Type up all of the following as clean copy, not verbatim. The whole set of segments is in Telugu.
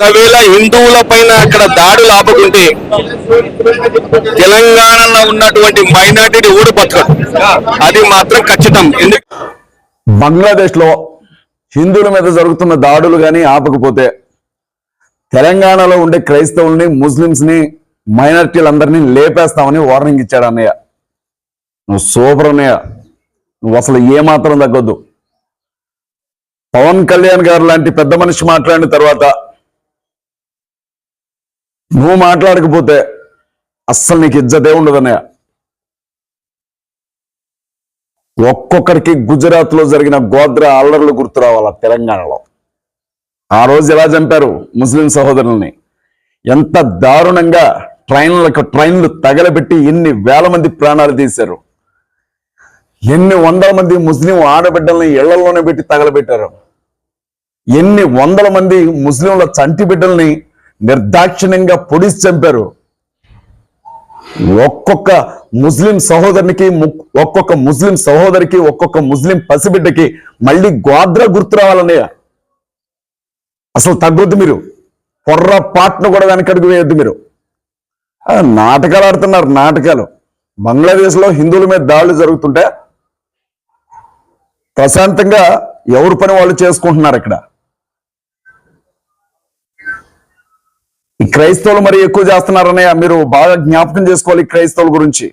ఒకవేళ హిందువుల పైన అక్కడ దాడులు ఆపుకుంటే తెలంగాణలో ఉన్నటువంటి మైనారిటీ ఊడిపోతారు. అది మాత్రం ఖచ్చితం. బంగ్లాదేశ్ లో హిందువుల మీద జరుగుతున్న దాడులు కానీ ఆపకపోతే తెలంగాణలో ఉండే క్రైస్తవుల్ని, ముస్లింస్ ని, మైనారిటీలందరినీ లేపేస్తామని వార్నింగ్ ఇచ్చాడు అన్నయ్య. నువ్వు సూపర్ అన్నయ్య, నువ్వు అసలు ఏమాత్రం తగ్గొద్దు. పవన్ కళ్యాణ్ గారు లాంటి పెద్ద మనిషి మాట్లాడిన తర్వాత నువ్వు మాట్లాడకపోతే అస్సలు నీకు ఇజ్జతే ఉండదు అన్నయ్య. ఒక్కొక్కరికి గుజరాత్ లో జరిగిన గోద్రా అల్లర్లు గుర్తు రావాలా. తెలంగాణలో ఆ రోజు ఎలా చంపారు ముస్లిం సహోదరుల్ని, ఎంత దారుణంగా ట్రైన్లు తగలబెట్టి ఎన్ని వేల మంది ప్రాణాలు తీశారు, ఎన్ని వందల మంది ముస్లిం ఆడబిడ్డల్ని ఇళ్లలోనే పెట్టి తగలబెట్టారు, ఎన్ని వందల మంది ముస్లింల చంటి బిడ్డల్ని నిర్దాక్షిణ్యంగా పొడిసి చంపారు. ఒక్కొక్క ముస్లిం సహోదరునికి, ఒక్కొక్క ముస్లిం సహోదరికి, ఒక్కొక్క ముస్లిం పసిబిడ్డకి మళ్ళీ గోద్రా గుర్తు రావాలన్నయ్య. అసలు తగ్గొద్దు మీరు, పొర్రపాటును కూడా వెనకడుగు వేయొద్దు మీరు. నాటకాలు ఆడుతున్నారు, నాటకాలు. బంగ్లాదేశ్ లో హిందువుల మీద దాడులు జరుగుతుంటే ప్రశాంతంగా ఎవరి పని వాళ్ళు చేసుకుంటున్నారు. ఇక్కడ ఈ క్రైస్తవులు మరి ఎక్కువ చేస్తున్నారన్నయ్య. మీరు బాగా జ్ఞాపకం చేసుకోవాలి క్రైస్తవుల గురించి.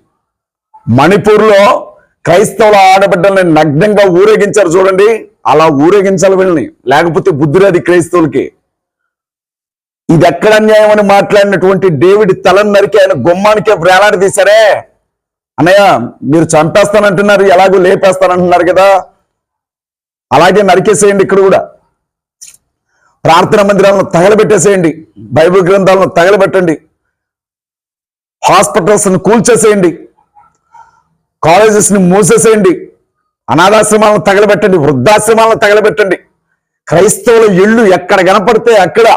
మణిపూర్ లో క్రైస్తవుల ఆడబిడ్డల్ని నగ్నంగా ఊరేగించారు చూడండి. అలా ఊరేగించాలి వీళ్ళని, లేకపోతే బుద్ధిరాది క్రైస్తవులకి. ఇది ఎక్కడ అన్యాయం అని మాట్లాడినటువంటి డేవిడ్ తలను నరికి ఆయన గుమ్మానికే వేలాడదీశారే. అన్నయ్య మీరు చంపేస్తానంటున్నారు, ఎలాగో లేపేస్తానంటున్నారు కదా, అలాగే నరికేసేయండి. ఇక్కడ కూడా ప్రార్థన మందిరాలను తగలబెట్టేసేయండి, బైబిల్ గ్రంథాలను తగలబెట్టండి, హాస్పిటల్స్ ని కూల్చేసేయండి, కాలేజెస్ ని మూసేసేయండి, అనాథాశ్రమాలను తగలబెట్టండి, వృద్ధాశ్రమాలను తగలబెట్టండి. క్రైస్తవుల ఇళ్ళు ఎక్కడ కనపడితే అక్కడ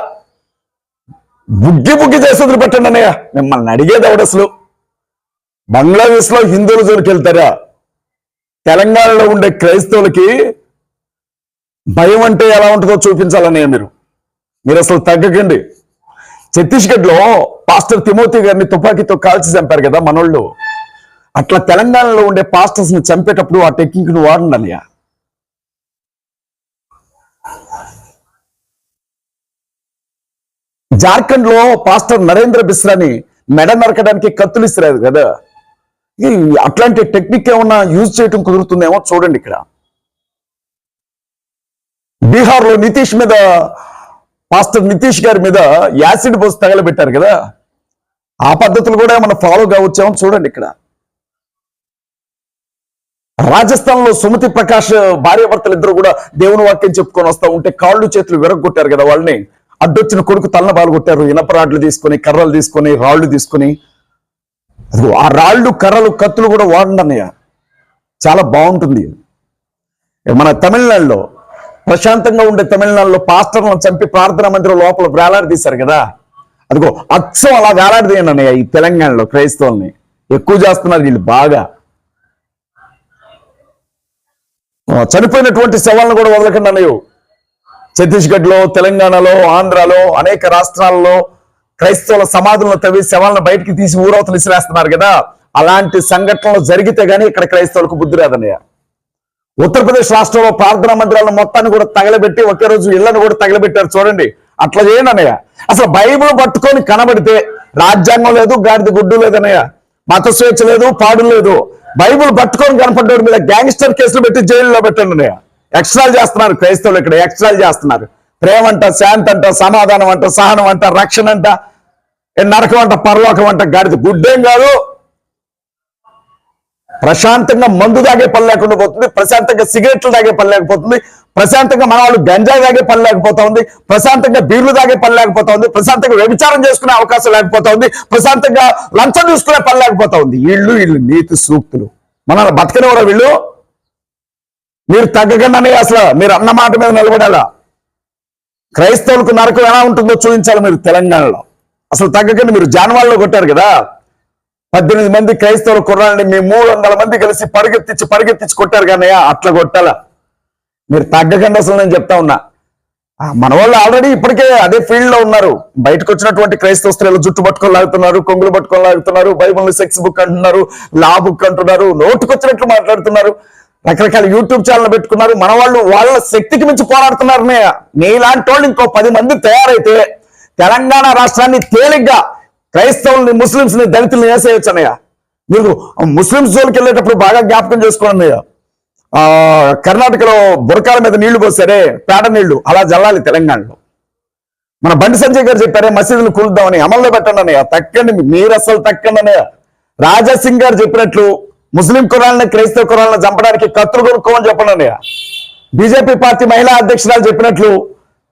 బుగ్గి చేసి వదిలిపెట్టండి అన్నయ్య. మిమ్మల్ని అడిగేది ఎవడు అసలు? బంగ్లాదేశ్ లో హిందువుల జోలికి వెళ్తారా? తెలంగాణలో ఉండే క్రైస్తవులకి భయం అంటే ఎలా ఉంటుందో చూపించాలన్నయ్య. మీరు అసలు తగ్గకండి. ఛత్తీస్గఢ్ లో పాస్టర్ తిమోతి గారిని తుపాకీతో కాల్చి చంపారు కదా మనోళ్ళు. అట్లా తెలంగాణలో ఉండే పాస్టర్స్ ని చంపేటప్పుడు ఆ టెక్నిక్ ను వాడండి అన్నయ్య. జార్ఖండ్ లో పాస్టర్ నరేంద్ర బిశ్రాని మెడ నరకడానికి కత్తులు ఇస్తారు కదా. అట్లాంటి టెక్నిక్ ఏమన్నా యూజ్ చేయటం కుదురుతుందేమో చూడండి. ఇక్కడ బీహార్ లో నితీష్ మీద, పాస్టర్ నితీష్ గారి మీద యాసిడ్ పోసి తగలబెట్టారు కదా. ఆ పద్ధతులు కూడా ఏమన్నా ఫాలో కావచ్చేమో చూడండి. ఇక్కడ రాజస్థాన్ లో సుమతి ప్రకాష్ భార్యాభర్తలు ఇద్దరు కూడా దేవుని వాక్యం చెప్పుకొని వస్తా ఉంటే కాళ్ళు చేతులు విరగొట్టారు కదా వాళ్ళని. అడ్డొచ్చిన కొడుకు తలన బాలు కొట్టారు, ఇనప రాడ్లు తీసుకొని, కర్రలు తీసుకొని, రాళ్లు తీసుకొని. ఆ రాళ్లు, కర్రలు, కత్తులు కూడా వాడండి అన్నయ్య, చాలా బాగుంటుంది. మన తమిళనాడులో ప్రశాంతంగా ఉండే తమిళనాడులో పాస్టర్లను చంపి ప్రార్థనా మందిరం లోపల వేలాడదీశారు కదా. అదిగో అచ్చం అలా వేలాడదీయండి అన్నయ్య. ఈ తెలంగాణలో క్రైస్తవుల్ని ఎక్కువ చేస్తున్నారు వీళ్ళు బాగా. చనిపోయినటువంటి శవాలను కూడా వదలకండి అన్నయ్య. ఛత్తీస్గఢ్ లో, తెలంగాణలో, ఆంధ్రాలో, అనేక రాష్ట్రాల్లో క్రైస్తవుల సమాధులను తవ్వి శవాలను బయటికి తీసి ఊరవతలు ఇసిరేస్తున్నారు కదా. అలాంటి సంఘటనలు జరిగితే గానీ ఇక్కడ క్రైస్తవులకు బుద్ధి రాదన్నయ్య. ఉత్తరప్రదేశ్ రాష్ట్రంలో ప్రార్థనా మందిరాలను మొత్తాన్ని కూడా తగలబెట్టి ఒకే రోజు ఇళ్లను కూడా తగలబెట్టారు చూడండి. అట్లా చేయండి అన్నయ్య. అసలు బైబిల్ పట్టుకొని కనబడితే రాజ్యాంగం లేదు, గాడిద గుడ్డు లేదన్నయ్య, మత స్వేచ్ఛ లేదు, పాడు లేదు. బైబిల్ పట్టుకొని కనపడ్డాడు మీద గ్యాంగ్స్టర్ కేసులు పెట్టి జైల్లో పెట్టండి అన్నయ్య. ఎక్స్ట్రాలు చేస్తున్నారు క్రైస్తవులు ఇక్కడ, ఎక్స్ట్రాలు చేస్తున్నారు. ప్రేమ అంట, శాంతి అంట, సమాధానం అంట, సహనం అంట, రక్షణ అంట, నరకం అంట, పరలోకం అంట, గాడిద గుడ్డేం కాదు. ప్రశాంతంగా మందు తాగే పని లేకుండా పోతుంది, ప్రశాంతంగా సిగరెట్లు తాగే పని లేకపోతుంది, ప్రశాంతంగా మన వాళ్ళు గంజాయి తాగే పని లేకపోతా ఉంది, ప్రశాంతంగా బీర్లు తాగే పని లేకపోతా ఉంది, ప్రశాంతంగా వ్యభిచారం చేసుకునే అవకాశం లేకపోతా ఉంది, ప్రశాంతంగా లంచం చూసుకునే పని లేకపోతా ఉంది. వీళ్ళు నీతి సూక్తులు మన బతకనివరా వీళ్ళు. మీరు తగ్గకండి అసలు, మీరు అన్న మాట మీద నిలబడాలా. క్రైస్తవులకు నరకం ఎలా ఉంటుందో చూపించాలి మీరు తెలంగాణలో. అసలు తగ్గకండి. మీరు జాన్వాల్లో కొట్టారు కదా 18 మంది క్రైస్తవుల కుర్రాళ్ళని, మీ 300 మంది కలిసి పరిగెత్తించి కొట్టారు కానీ అట్లా కొట్టాలా. మీరు తగ్గకండి అసలు, నేను చెప్తా ఉన్నా. మన వాళ్ళు ఆల్రెడీ ఇప్పటికే అదే ఫీల్డ్ లో ఉన్నారు. బయటకు వచ్చినటువంటి క్రైస్తవ స్త్రీలు జుట్టు పట్టుకొని లాగుతున్నారు, కొంగులు పట్టుకొని లాగుతున్నారు, బైబిల్ సెక్స్ బుక్ అంటున్నారు, లా బుక్ అంటున్నారు, నోటుకొచ్చినట్లు మాట్లాడుతున్నారు, రకరకాల యూట్యూబ్ ఛానల్ పెట్టుకున్నారు. మన వాళ్ళు వాళ్ళ శక్తికి మించి పోరాడుతున్నారు. నీలాంటి వాళ్ళు ఇంకో 10 మంది తయారైతే తెలంగాణ రాష్ట్రాన్ని తేలిగ్గా క్రైస్తవుల్ని, ముస్లింస్ ని, దళితుల్ని వేసేయచ్చు అన్నయ్య. మీరు ముస్లింస్ జోలికి వెళ్ళేటప్పుడు బాగా జ్ఞాపకం చేసుకోండి. కర్ణాటకలో బురకాల మీద నీళ్లు పోసారే, పేడ నీళ్లు, అలా జల్లాలి తెలంగాణలో. మన బండి సంజయ్ గారు చెప్పారే మసీదులు కూలుద్దామని, అమల్లో పెట్టండి అన్నయ్య. తక్కండి, మీరు అసలు తక్కండి అన్నయ్య. రాజాసింగ్ గారు చెప్పినట్లు ముస్లిం కురాలను, క్రైస్తవ కురాలను చంపడానికి కత్తులు కొనుక్కోమని చెప్పండి అన్నయ్య. బీజేపీ పార్టీ మహిళా అధ్యక్షురాలు చెప్పినట్లు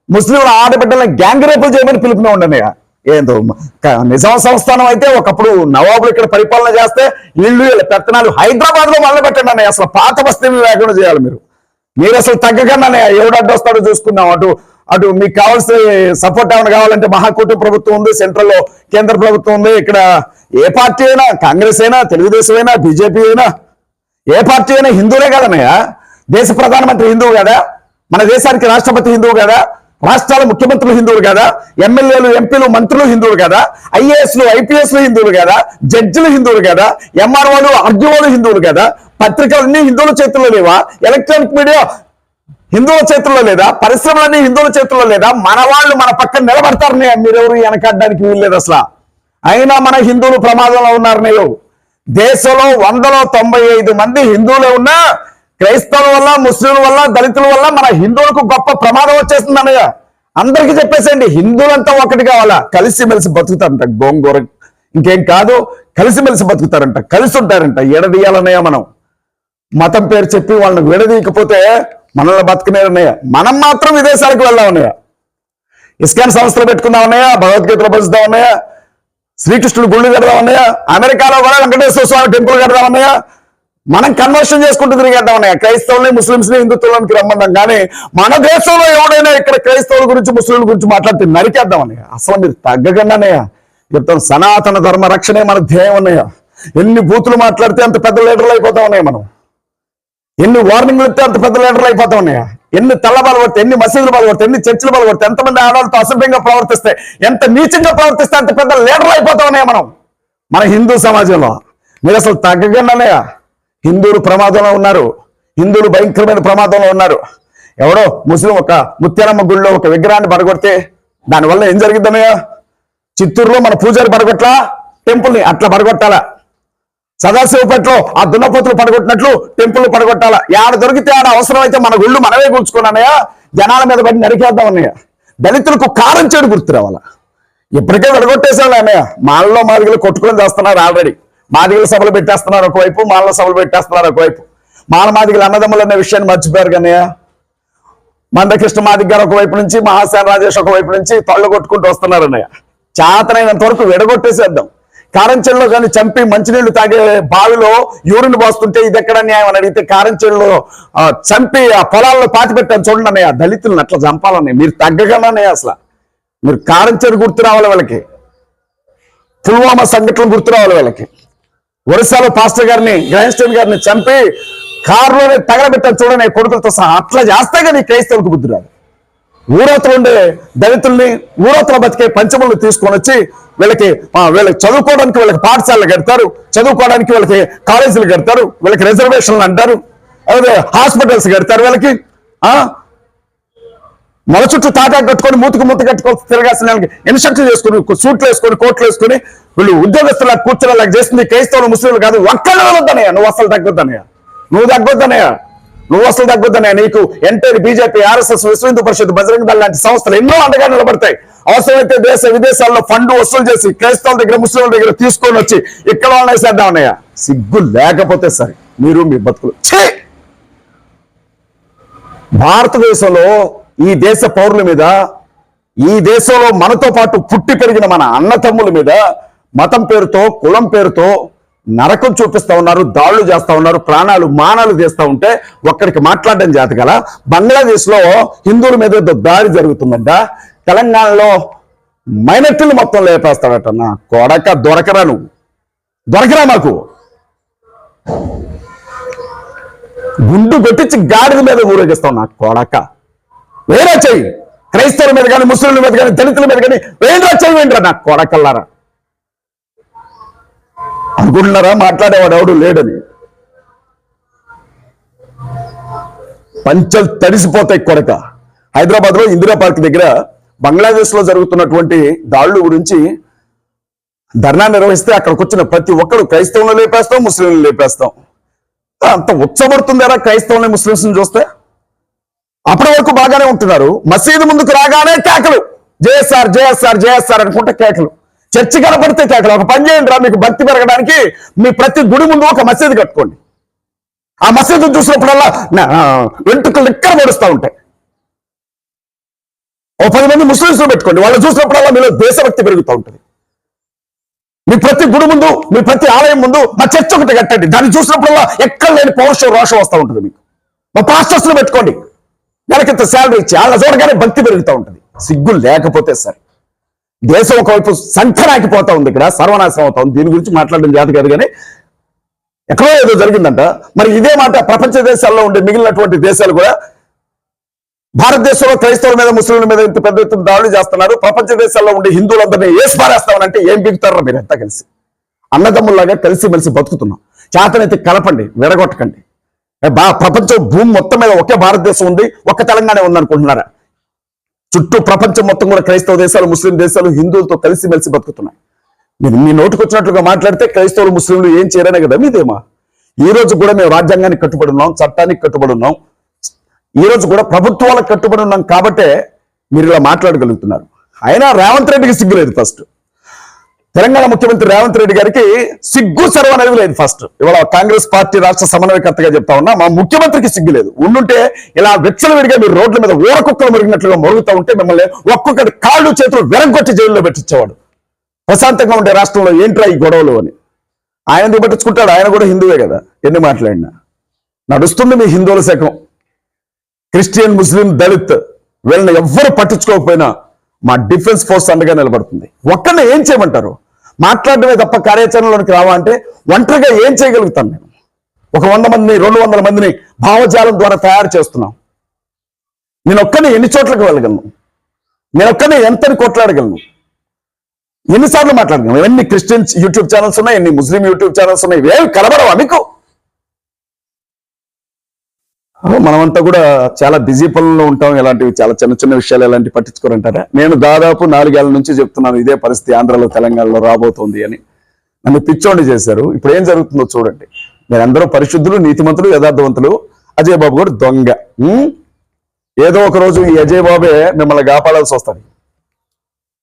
ముస్లింల ఆడబిడ్డలను గ్యాంగ్ రేపులు చేయమని పిలుపునే ఉండన్నయ్య. ఏందో నిజాం సంస్థానం అయితే ఒకప్పుడు నవాబులు ఇక్కడ పరిపాలన చేస్తే వీళ్ళ పెత్తనాలు హైదరాబాద్ లో మొదలు పెట్టండి అన్నయ్య. అసలు పాత బస్తీని లేకుండా చేయాలి మీరు అసలు తగ్గకుండా ఎవడు అడ్డొస్తాడో చూసుకుందాం. అటు మీకు కావాల్సిన సపోర్ట్ ఏమైనా కావాలంటే మహాకూటమి ప్రభుత్వం ఉంది, సెంట్రల్ లో కేంద్ర ప్రభుత్వం ఉంది. ఇక్కడ ఏ పార్టీ అయినా, కాంగ్రెస్ అయినా, తెలుగుదేశం అయినా, బీజేపీ అయినా, ఏ పార్టీ అయినా హిందువులే కదన్నయ్య. దేశ ప్రధానమంత్రి హిందువు కదా, మన దేశానికి రాష్ట్రపతి హిందువు కదా, రాష్ట్రాల ముఖ్యమంత్రులు హిందువులు కదా, ఎమ్మెల్యేలు, ఎంపీలు, మంత్రులు హిందువులు కదా, ఐఏఎస్లు, ఐపీఎస్లు హిందువులు కదా, జడ్జిలు హిందువులు కదా, ఎంఆర్ఓలు, ఆర్డీఓలు హిందువులు కదా, పత్రికలన్నీ హిందువుల చేతుల్లో లేవా, ఎలక్ట్రానిక్ మీడియా హిందువుల చేతుల్లో లేదా, పరిశ్రమలన్నీ హిందువుల చేతుల్లో లేదా? మన వాళ్ళు మన పక్కన నిలబడతారనే, మీరెవరు వెనకడ్డానికి వీల్లేదు అసలు. అయినా మన హిందువులు ప్రమాదంలో ఉన్నారనేయో. దేశంలో 195 మంది హిందువులే ఉన్నా క్రైస్తవుల వల్ల, ముస్లింల వల్ల, దళితుల వల్ల మన హిందువులకు గొప్ప ప్రమాదం వచ్చేస్తుంది అన్నయ్య. అందరికీ చెప్పేసేయండి, హిందువులంతా ఒకటి కావాలా, కలిసిమెలిసి బతుకుతారంట. గోంగూర ఇంకేం కాదు, కలిసిమెలిసి బతుకుతారంట, కలిసి ఉంటారంట. ఎడదీయాలన్నయ్య మనం. మతం పేరు చెప్పి వాళ్ళని విడదీయకపోతే మనల్ని బతుకునేదన్నయ్య. మనం మాత్రం విదేశాలకు వెళ్దామన్నయ్య. ఇస్కాన్ సంస్థలు పెట్టుకుందామన్నయ్య, భగవద్గీతలు పంచుదామన్నయ్య, శ్రీకృష్ణుడు గుళ్ళు కడదామన్నయ్య, అమెరికాలో కూడా వెంకటేశ్వర స్వామి టెంపుల్ కడదామన్నయ్య. మనం కన్వర్షన్ చేసుకుంటూ తిరిగేద్దామన్నయ్య. క్రైస్తవుల్ని, ముస్లింస్ ని హిందుత్వంలోకి రమ్మందాం. కానీ మన దేశంలో ఎవడైనా ఇక్కడ క్రైస్తవుల గురించి, ముస్లింల గురించి మాట్లాడితే నరికేద్దామన్నయ్య. అసలు మీరు తగ్గకుండానయ్య చెప్తాం. సనాతన ధర్మ రక్షణే మన ధ్యేయం అన్నయ్య. ఎన్ని బూతులు మాట్లాడితే అంత పెద్ద లీడర్లు అయిపోతాం అన్నయ్య మనం. ఎన్ని వార్నింగ్లు ఇస్తే అంత పెద్ద లీడర్లు అయిపోతాం అన్నయ్య. ఎన్ని తల్లబాలు పడితే, ఎన్ని మసీదులు బాలు పడితే, ఎన్ని చర్చిలు బాలు పడితే, ఎంతమంది ఆడవాళ్ళతో అసభ్యంగా ప్రవర్తిస్తే, ఎంత నీచంగా ప్రవర్తిస్తే అంత పెద్ద లీడర్లు అయిపోతాం అన్నయ్య మనం మన హిందూ సమాజంలో. మీరు అసలు తగ్గకుండానయ్య. హిందువులు ప్రమాదంలో ఉన్నారు, హిందువులు భయంకరమైన ప్రమాదంలో ఉన్నారు. ఎవడో ముస్లిం ఒక ముత్యాలమ్మ గుళ్ళో ఒక విగ్రహాన్ని పడగొడితే దానివల్ల ఏం జరిగిందన్నయ్య? చిత్తూరులో మన పూజారి పడగొట్లా టెంపుల్ని, అట్లా పడగొట్టాలా. సదాశివపేటలో ఆ దున్నపోతులు పడగొట్టినట్లు టెంపుల్ పడగొట్టాలా. ఆడ దొరికితే ఆడ అవసరం అయితే మన గుళ్ళు మనమే కూర్చుకున్నానయ్య. జనాల మీద పడి నరికేద్దాం అన్నయ్య. దళితులకు కారం చెడు గుర్తు రావాలా. ఇప్పటికే విడగొట్టేసాడు అన్నయ్య. మాలలో మాదిగలు కొట్టుకొని చేస్తున్నారు ఆల్రెడీ. మాదిగల సభలు పెట్టేస్తున్నారు ఒకవైపు, మాల సభలు పెట్టేస్తున్నారు ఒకవైపు. మాదిగలు అన్నదమ్ములు అనే విషయాన్ని మర్చిపోయారు కానీ మందకృష్ణ మాదిగ గారు ఒకవైపు నుంచి, మహాసేన రాజేష్ ఒకవైపు నుంచి తొళ్ళు కొట్టుకుంటూ వస్తున్నారు అన్నయ్య. చేతనైనంత వరకు విడగొట్టేసేద్దాం. కారంచెల్లో కానీ చంపి మంచినీళ్లు తాగే బావిలో యూరిన్ పోస్తుంటే ఇది ఎక్కడ న్యాయం అని అడిగితే కారంచెల్లో చంపి ఆ పొలాల్లో పాతి పెట్టాను చూడండి అన్నయ్య. దళితులను అట్లా చంపాలన్నయ్య. మీరు తగ్గగానన్నయ్య. అసలు మీరు కారంచెరు గుర్తు రావాలి వాళ్ళకి, పుల్వామా సంఘటనలు గుర్తు రావాలి వాళ్ళకి. ఒరిస్సాలో పాస్టర్ గారిని, గ్రాండ్స్టైన్ గారిని చంపి కారులోనే తగలబెట్టాను చూడండి కొడుకులతో సహా. అట్లా చేస్తే కానీ క్రైస్తవులకు బుద్ధి రాదు. ఊరవతలు ఉండే దళితుల్ని, ఊరవతల బతికే పంచములను తీసుకొని వచ్చి వీళ్ళకి చదువుకోవడానికి వీళ్ళకి పాఠశాలలు కడతారు, చదువుకోవడానికి వీళ్ళకి కాలేజీలు కడతారు, వీళ్ళకి రిజర్వేషన్లు అంటారు, అదే హాస్పిటల్స్ కడతారు. వీళ్ళకి మొల చుట్టూ తాటా కట్టుకొని మూతుకు మూత కట్టుకొని తిరగాల్సిన వాళ్ళకి ఇన్స్ట్రక్షన్ చేసుకుని, సూట్లు వేసుకొని, కోట్లు వేసుకొని వీళ్ళు ఉద్యోగస్తులా కూర్చోలాగా చేస్తుంది క్రైస్తవులు, ముస్లింలు కాదు. ఒక్కళ్ళు వద్దనయ్యా. నువ్వు అసలు తగ్గొద్దనయ్యా. నువ్వు అసలు తగ్గొద్దనయ్యా. నీకు ఎంటైర్ బీజేపీ, ఆర్ఎస్ఎస్, విశ్వ హిందూ పరిషత్, బజరంగ దళ లాంటి సంస్థలు ఎన్నో అండగా నిలబడతాయి. అవసరమైతే దేశ విదేశాల్లో ఫండ్ వసూలు చేసి క్రైస్తవుల దగ్గర, ముస్లింల దగ్గర తీసుకొని వచ్చి ఇక్కడ వాళ్ళని వేసేద్దామన్నయ్యా. సిగ్గు లేకపోతే సరే మీరు మీ బతుకులు. భారతదేశంలో ఈ దేశ పౌరుల మీద, ఈ దేశంలో మనతో పాటు పుట్టి పెరిగిన మన అన్న తమ్ముల మీద మతం పేరుతో, కులం పేరుతో నరకం చూపిస్తా ఉన్నారు, దాడులు చేస్తా ఉన్నారు, ప్రాణాలు మానాలు చేస్తా ఉంటే ఒక్కడికి మాట్లాడడం చేత గల. బంగ్లాదేశ్ లో హిందువుల మీద దాడి జరుగుతుందంట. తెలంగాణలో మైనార్టీలు మొత్తం లేపేస్తాడట. నా కొడక దొరకరా, నువ్వు దొరకరా, మాకు గుండు కొట్టించి గాడిద మీద ఊరేగిస్తావు. నా కొడక వేరే చెయ్యి. క్రైస్తవుల మీద కానీ, ముస్లింల మీద కానీ, దళితుల మీద కానీ ఏంటో చేయవేంట్రా నాకు కొడకల్లారా అనుకుంటున్నారా? మాట్లాడేవాడు ఎవడు లేడని. పంచలు తడిసిపోతాయి కొడక. హైదరాబాద్ లో ఇందిరా పార్క్ దగ్గర బంగ్లాదేశ్ లో జరుగుతున్నటువంటి దాడుల గురించి ధర్నా నిర్వహిస్తే అక్కడికి వచ్చిన ప్రతి ఒక్కరు క్రైస్తవులను లేపేస్తాం, ముస్లింలను లేపేస్తాం. అంత ఉచ్చబడుతుందారా క్రైస్తవులని ముస్లింస్ చూస్తే? అప్పటి వరకు బాగానే ఉంటున్నారు. మసీదు ముందుకు రాగానే కేకలు, జేఎస్ఆర్ జేఎస్ఆర్ జేఎస్ఆర్ అనుకుంటే కేకలు. చర్చి కనపడితే కేకలు. ఒక పని చేయండి రా, మీకు భక్తి పెరగడానికి మీ ప్రతి గుడి ముందు ఒక మసీదు కట్టుకోండి. ఆ మసీదు చూసినప్పుడల్లా వెంట్రుకలు ఎక్కడ పడుస్తూ ఉంటాయి. ఓ 10 మంది ముస్లింస్ పెట్టుకోండి, వాళ్ళు చూసినప్పుడల్లా మీలో దేశభక్తి పెరుగుతూ ఉంటుంది. మీ ప్రతి గుడి ముందు, మీ ప్రతి ఆలయం ముందు మా చర్చ్ ఒకటి కట్టండి, దాన్ని చూసినప్పుడల్లా ఎక్కడ లేని పౌరుషం రోషం వస్తూ ఉంటుంది మీకు. మా పాస్టర్స్ ను పెట్టుకోండి, నెలకింత శాలరీ ఇచ్చి వాళ్ళ చూడగానే భక్తి పెరుగుతూ ఉంటుంది. సిగ్గు లేకపోతే సరే. దేశం ఒకవైపు సంఖ్యనాకిపోతా ఉంది, ఇక్కడ సర్వనాశనం అవుతా ఉంది. దీని గురించి మాట్లాడడం జాతి కాదు, కానీ ఎక్కడో ఏదో జరిగిందంట. మరి ఇదే మాట ప్రపంచ దేశాల్లో ఉండే మిగిలినటువంటి దేశాలు కూడా భారతదేశంలో క్రైస్తవుల మీద, ముస్లింల మీద ఇంత పెద్ద ఎత్తున దాడులు చేస్తున్నారు. ప్రపంచ దేశాల్లో ఉండే హిందువులందరినీ వేసి పారేస్తామనంటే ఏం బిగుతారో మీరు ఎంత కలిసి అన్నదమ్ముల్లాగా కలిసిమెలిసి బతుకుతున్నాం. చేతనైతే కలపండి, విడగొట్టకండి. ప్రపంచం భూమి మొత్తం మీద ఒకే భారతదేశం ఉంది, ఒక్క తెలంగాణ ఉందనుకుంటున్నారా? చుట్టూ ప్రపంచం మొత్తం కూడా క్రైస్తవ దేశాలు, ముస్లిం దేశాలు హిందువులతో కలిసిమెలిసి బతుకుతున్నాయి. మీరు మీ నోటికి వచ్చినట్లుగా మాట్లాడితే క్రైస్తవులు, ముస్లింలు ఏం చేయరనే కదా మీదేమా? ఈ రోజు కూడా మేము రాజ్యాంగానికి కట్టుబడి ఉన్నాం, చట్టానికి కట్టుబడి ఉన్నాం, ఈ రోజు కూడా ప్రభుత్వాలకు కట్టుబడి ఉన్నాం. కాబట్టే మీరు ఇలా మాట్లాడగలుగుతున్నారు. అయినా రేవంత్ రెడ్డికి సిగ్గు లేదు. ఫస్ట్ తెలంగాణ ముఖ్యమంత్రి రేవంత్ రెడ్డి గారికి సిగ్గు సర్వ అనేది లేదు. ఫస్ట్ ఇవాళ కాంగ్రెస్ పార్టీ రాష్ట్ర సమన్వయకర్తగా చెప్తా ఉన్నా, మా ముఖ్యమంత్రికి సిగ్గు లేదు. ఉండుంటే ఇలా విచ్చలవిడిగా మీరు రోడ్ల మీద ఊరకుక్కలు మురిగినట్లుగా మొరుగుతూ ఉంటే మిమ్మల్ని ఒక్కొక్కటి కాళ్ళు చేతులు వెరగొట్టి జైల్లో పెట్టించేవాడు. ప్రశాంతంగా ఉండే రాష్ట్రంలో ఏంట్రా ఈ గొడవలు అని ఆయన ఎందుకు పట్టించుకుంటాడు? ఆయన కూడా హిందువే కదా. ఎన్ని మాట్లాడినా నడుస్తుంది మీ హిందువుల శకం. క్రిస్టియన్, ముస్లిం, దళిత్ వీళ్ళని ఎవ్వరు పట్టించుకోకపోయినా మా డిఫెన్స్ ఫోర్స్ అండగా నిలబడుతుంది. ఒక్కడిని ఏం చేయమంటారు? మాట్లాడడమే తప్ప కార్యాచరణలోనికి రావా అంటే ఒంటరిగా ఏం చేయగలుగుతాను నేను? ఒక 100 మందిని, 200 మందిని భావజాలం ద్వారా తయారు చేస్తున్నాం. నేను ఒక్కడిని ఎన్ని చోట్లకు వెళ్ళగలను? నేను ఒక్కడిని ఎంతని కొట్లాడగలను? ఎన్నిసార్లు మాట్లాడగలను? ఎన్ని క్రిస్టియన్స్ యూట్యూబ్ ఛానల్స్ ఉన్నాయి, ఎన్ని ముస్లిం యూట్యూబ్ ఛానల్స్ ఉన్నాయి, ఇవేవి కనబడవా మీకు? మనమంతా కూడా చాలా బిజీ పనుల్లో ఉంటాం. ఇలాంటివి చాలా చిన్న చిన్న విషయాలు ఎలాంటి పట్టించుకోరంటారా? నేను దాదాపు 4 ఏళ్ల నుంచి చెప్తున్నాను ఇదే పరిస్థితి ఆంధ్రాలో, తెలంగాణలో రాబోతోంది అని. నన్ను పిచ్చోండి చేశారు. ఇప్పుడు ఏం జరుగుతుందో చూడండి. మీరందరూ పరిశుద్ధులు, నీతిమంతులు, యథార్థవంతులు. అజయ్ బాబు కూడా దొంగ. ఏదో ఒక రోజు ఈ అజయ్ బాబే మిమ్మల్ని కాపాడాల్సి వస్తుంది.